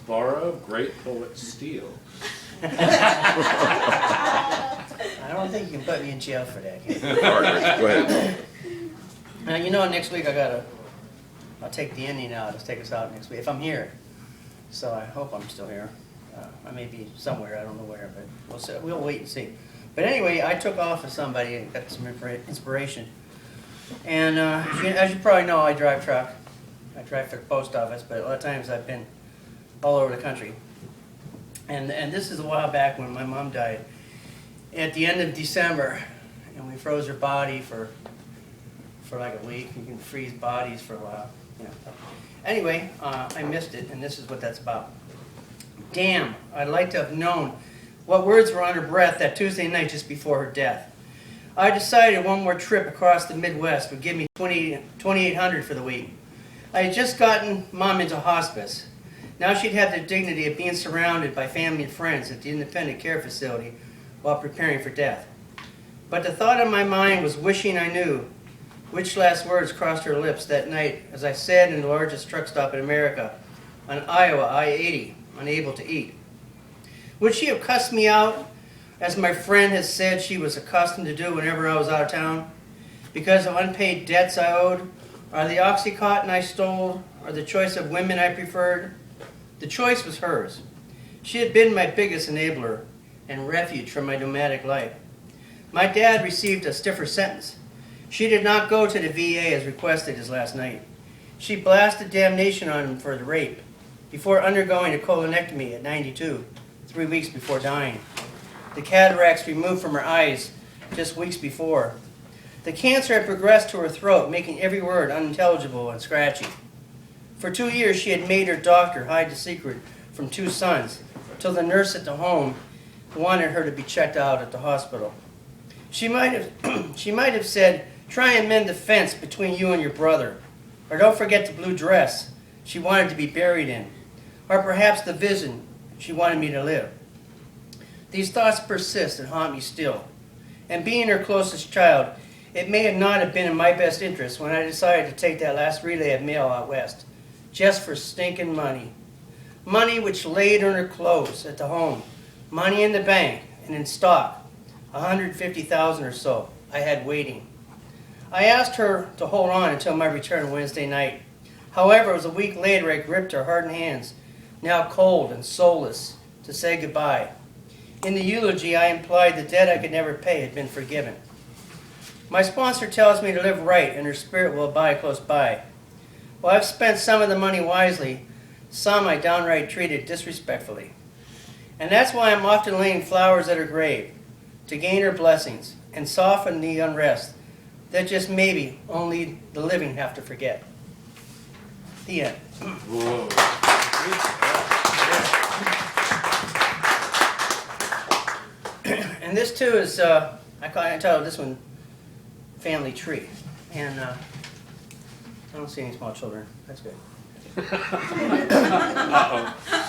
borrow, great poet steal. I don't think you can put me in jail for that, can you? All right, go ahead. Now, you know, next week I'll take the Indian out. Let's take us out next week, if I'm here. So I hope I'm still here. I may be somewhere, I don't know where, but we'll see. We'll wait and see. But anyway, I took off with somebody and got some inspiration. And as you probably know, I drive truck. I drive for the post office, but a lot of times I've been all over the country. And this is a while back when my mom died. At the end of December, and we froze her body for like a week. You can freeze bodies for a while. You know. Anyway, I missed it, and this is what that's about. Damn, I'd like to have known what words were on her breath that Tuesday night just before her death. I decided one more trip across the Midwest would give me $2,800 for the week. I had just gotten Mom into hospice. Now she'd have the dignity of being surrounded by family and friends at the independent care facility while preparing for death. But the thought in my mind was wishing I knew which last words crossed her lips that night as I sat in the largest truck stop in America on Iowa I-80, unable to eat. Would she have cussed me out, as my friend has said she was accustomed to do whenever I was out of town, because of unpaid debts I owed, or the Oxycontin I stole, or the choice of women I preferred? The choice was hers. She had been my biggest enabler and refuge from my nomadic life. My dad received a stiffer sentence. She did not go to the VA as requested his last night. She blasted damnation on him for the rape before undergoing a colonectomy at 92, 3 weeks before dying. The cataracts removed from her eyes just weeks before. The cancer had progressed to her throat, making every word unintelligible and scratchy. For 2 years, she had made her doctor hide the secret from 2 sons, till the nurse at the home wanted her to be checked out at the hospital. She might have said, "Try and mend the fence between you and your brother," or "Don't forget the blue dress she wanted to be buried in," or perhaps the vision she wanted me to live. These thoughts persist and haunt me still. And being her closest child, it may not have been in my best interest when I decided to take that last relay of mail out west, just for stinking money. Money which laid in her clothes at the home, money in the bank and in stock, $150,000 or so I had waiting. I asked her to hold on until my return Wednesday night. However, it was a week later I gripped her hardened hands, now cold and soulless, to say goodbye. In the eulogy, I implied the debt I could never pay had been forgiven. My sponsor tells me to live right and her spirit will abide close by. While I've spent some of the money wisely, some I downright treated disrespectfully. And that's why I'm often laying flowers at her grave, to gain her blessings and soften the unrest that just maybe only the living have to forget. The end. Whoa. And this too is, I entitled this one, Family Tree. And I don't see any small children. That's good.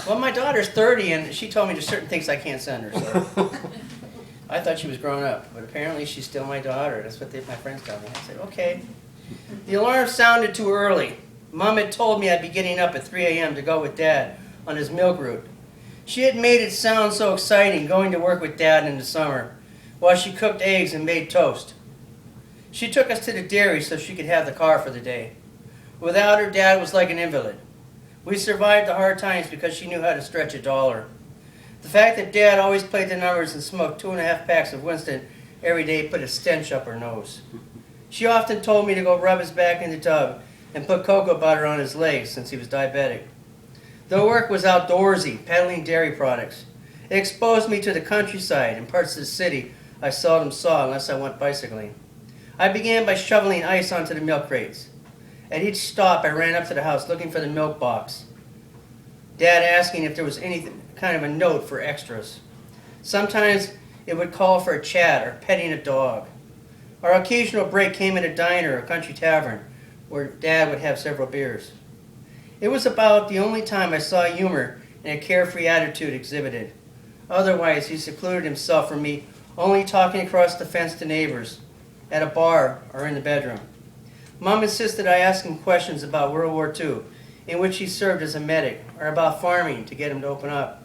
Well, my daughter's 30 and she told me there's certain things I can't send her, so I thought she was grown up, but apparently she's still my daughter. That's what my friends tell me. I said, okay. The alarm sounded too early. Mom had told me I'd be getting up at 3 a.m. to go with Dad on his milk route. She had made it sound so exciting going to work with Dad in the summer while she cooked eggs and made toast. She took us to the dairy so she could have the car for the day. Without her, Dad was like an invalid. We survived the hard times because she knew how to stretch a dollar. The fact that Dad always played the numbers and smoked 2.5 packs of Winston every day put a stench up her nose. She often told me to go rub his back in the tub and put cocoa butter on his legs since he was diabetic. The work was outdoorsy, peddling dairy products. It exposed me to the countryside and parts of the city I seldom saw unless I went bicycling. I began by shoveling ice onto the milk crates. At each stop, I ran up to the house looking for the milk box, Dad asking if there was any kind of a note for extras. Sometimes it would call for a chat or petting a dog. Our occasional break came at a diner or country tavern where Dad would have several beers. It was about the only time I saw humor and a carefree attitude exhibited. Otherwise, he secluded himself from me, only talking across the fence to neighbors, at a bar, or in the bedroom. Mom insisted I ask him questions about World War II in which he served as a medic, or about farming to get him to open up.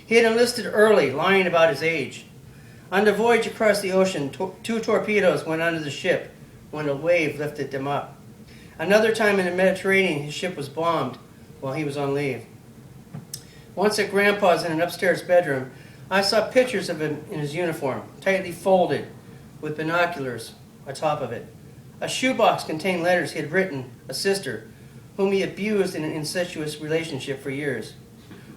He had enlisted early, lying about his age. On the voyage across the ocean, 2 torpedoes went under the ship when a wave lifted them up. Another time in the Mediterranean, his ship was bombed while he was on leave. Once at Grandpa's in an upstairs bedroom, I saw pictures of him in his uniform, tightly folded, with binoculars atop of it. A shoebox contained letters he had written a sister, whom he abused in an incestuous relationship for years.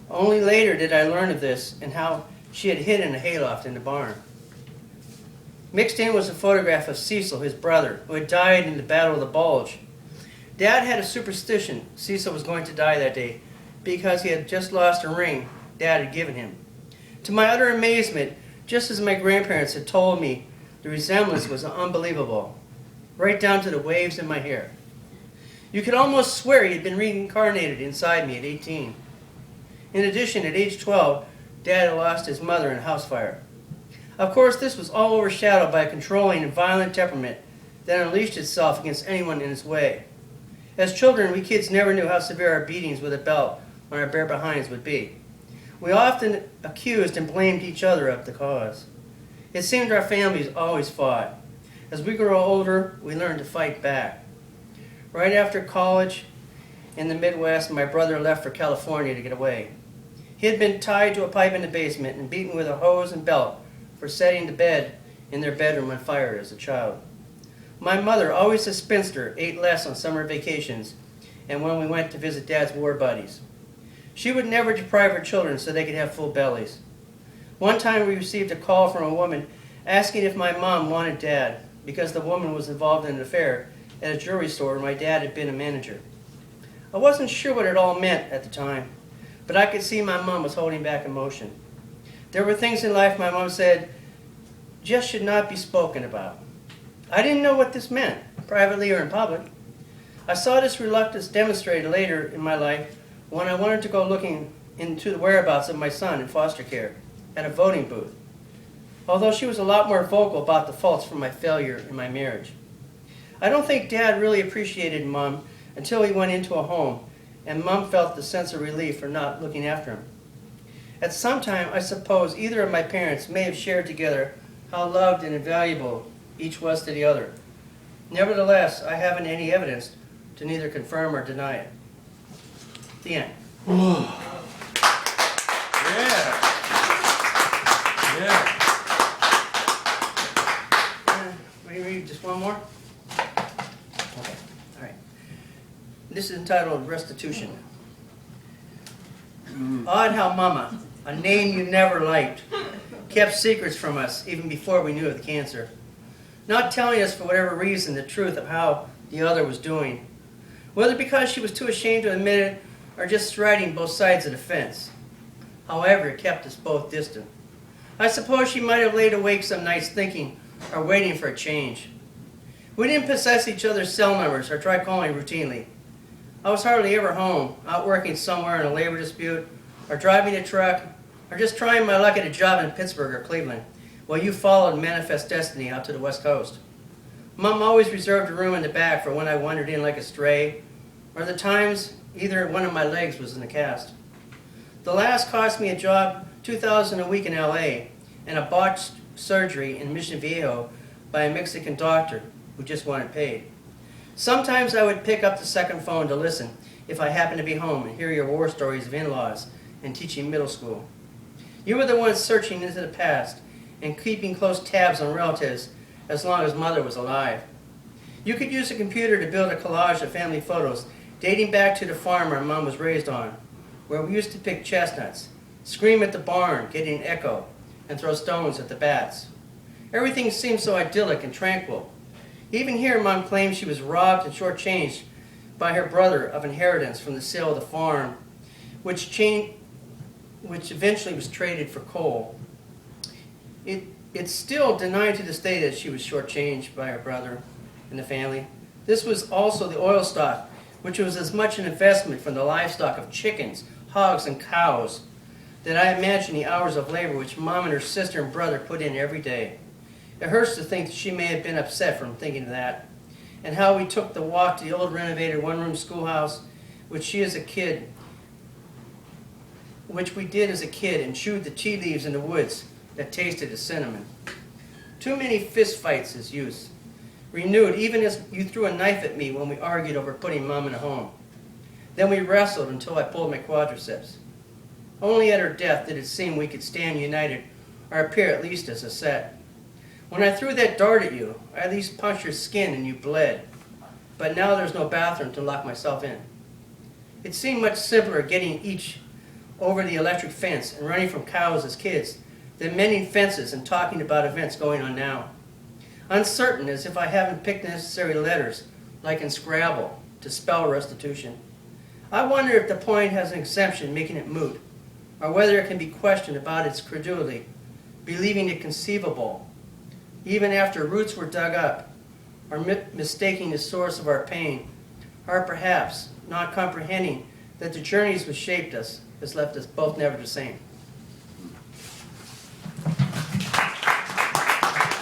Only later did I learn of this and how she had hid in a hayloft in the barn. Mixed in was a photograph of Cecil, his brother, who had died in the Battle of the Bulge. Dad had a superstition Cecil was going to die that day because he had just lost a ring Dad had given him. To my utter amazement, just as my grandparents had told me, the resemblance was unbelievable, right down to the waves in my hair. You could almost swear he had been reincarnated inside me at 18. In addition, at age 12, Dad had lost his mother in a house fire. Of course, this was all overshadowed by a controlling and violent temperament that unleashed itself against anyone in its way. As children, we kids never knew how severe our beatings with a belt on our bare behinds would be. We often accused and blamed each other of the cause. It seemed our families always fought. As we grew older, we learned to fight back. Right after college in the Midwest, my brother left for California to get away. He had been tied to a pipe in the basement and beaten with a hose and belt for setting the bed in their bedroom on fire as a child. My mother, always a spinster, ate less on summer vacations and when we went to visit Dad's war buddies. She would never deprive her children so they could have full bellies. One time we received a call from a woman asking if my mom wanted Dad because the woman was involved in an affair at a jewelry store where my dad had been a manager. I wasn't sure what it all meant at the time, but I could see my mom was holding back emotion. There were things in life my mom said just should not be spoken about. I didn't know what this meant, privately or in public. I saw this reluctance demonstrated later in my life when I wanted to go looking into the whereabouts of my son in foster care at a voting booth, although she was a lot more vocal about the faults from my failure in my marriage. I don't think Dad really appreciated Mom until he went into a home, and Mom felt the sense of relief for not looking after him. At some time, I suppose either of my parents may have shared together how loved and invaluable each was to the other. Nevertheless, I haven't any evidence to neither confirm or deny it. The end. Yeah. Yeah. Will you read just one more? Okay. All right. This is entitled Restitution. Odd how Mama, a name you never liked, kept secrets from us even before we knew of the cancer, not telling us for whatever reason the truth of how the other was doing, whether because she was too ashamed to admit it or just striding both sides of the fence. However, it kept us both distant. I suppose she might have laid awake some nights thinking or waiting for a change. We didn't possess each other's cell numbers or try calling routinely. I was hardly ever home, out working somewhere in a labor dispute, or driving a truck, or just trying my luck at a job in Pittsburgh or Cleveland, while you followed Manifest Destiny out to the West Coast. Mom always reserved a room in the back for when I wandered in like a stray, or the times either one of my legs was in a cast. The last cost me a job, $2,000 a week in LA, and a botched surgery in Mission Viejo by a Mexican doctor who just wanted paid. Sometimes I would pick up the second phone to listen if I happened to be home and hear your war stories of in-laws and teaching middle school. You were the ones searching into the past and keeping close tabs on relatives as long as Mother was alive. You could use a computer to build a collage of family photos dating back to the farm our Mom was raised on, where we used to pick chestnuts, scream at the barn, getting an echo, and throw stones at the bats. Everything seemed so idyllic and tranquil. Even here, Mom claimed she was robbed and shortchanged by her brother of inheritance from the sale of the farm, which eventually was traded for coal. It's still denied to this day that she was shortchanged by her brother and the family. This was also the oil stock, which was as much an investment from the livestock of chickens, hogs, and cows that I imagine the hours of labor which Mom and her sister and brother put in every day. It hurts to think that she may have been upset from thinking of that, and how we took the walk to the old renovated one-room schoolhouse which we did as a kid, and chewed the tea leaves in the woods that tasted of cinnamon. Too many fist fights as youth, renewed even as you threw a knife at me when we argued over putting Mom in a home. Then we wrestled until I pulled my quadriceps. Only at her death did it seem we could stand united, or appear at least as a set. When I threw that dart at you, I at least punched your skin and you bled. But now there's no bathroom to lock myself in. It seemed much simpler getting each over the electric fence and running from cows as kids than mending fences and talking about events going on now. Uncertain as if I haven't picked the necessary letters, like in Scrabble, to spell restitution. I wonder if the point has an exemption making it moot, or whether it can be questioned about its credulity, believing it conceivable, even after roots were dug up, or mistaking the source of our pain, or perhaps not comprehending that the journeys which shaped us has left us both never the same.